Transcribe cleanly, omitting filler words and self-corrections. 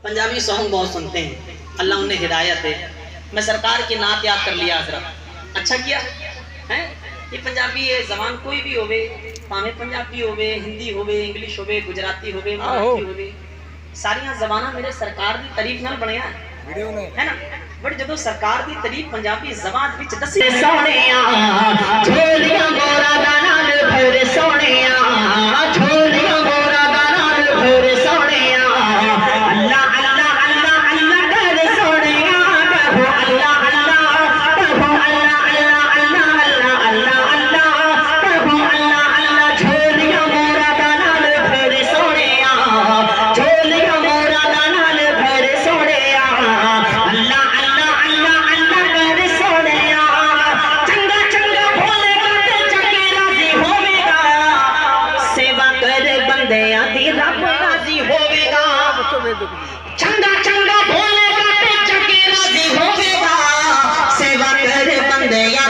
Punjabi song बहुत सुनते हैं, अल्लाह उन्हें हिदायत दे। मैं सरकार की नात याद कर लिया हजरत, अच्छा किया है। ये पंजाबी है जबान कोई भी होवे, भावें पंजाबी होवे, हिंदी होवे, इंग्लिश होवे, गुजराती होवे, मराठी होवे, सारियां जबाना मेरे सरकार की तारीफ नाल बनया है ना। बट जदों सरकार की तारीफ पंजाबी जबान विच दसी सोहणिया झोलियां मोरा दा नाल फिर सोहणिया झोलियां मोरा दा नाल फिर सोहणिया अल्लाह अल्लाह अल्लाह अल्लाह कर सोहणिया कहो अल्लाह अल्लाह कहो अल्लाह अल्लाह अल्लाह अल्लाह अल्लाह कहो अल्लाह अल्लाह झोलियां मोरा दा नाल फिर सोहणिया झोलियां मोरा दा नाल फिर सोहणिया अल्लाह चंगा चंगा बोलेगा ते चंगे राजी होवेगा सेवा करे बंदे या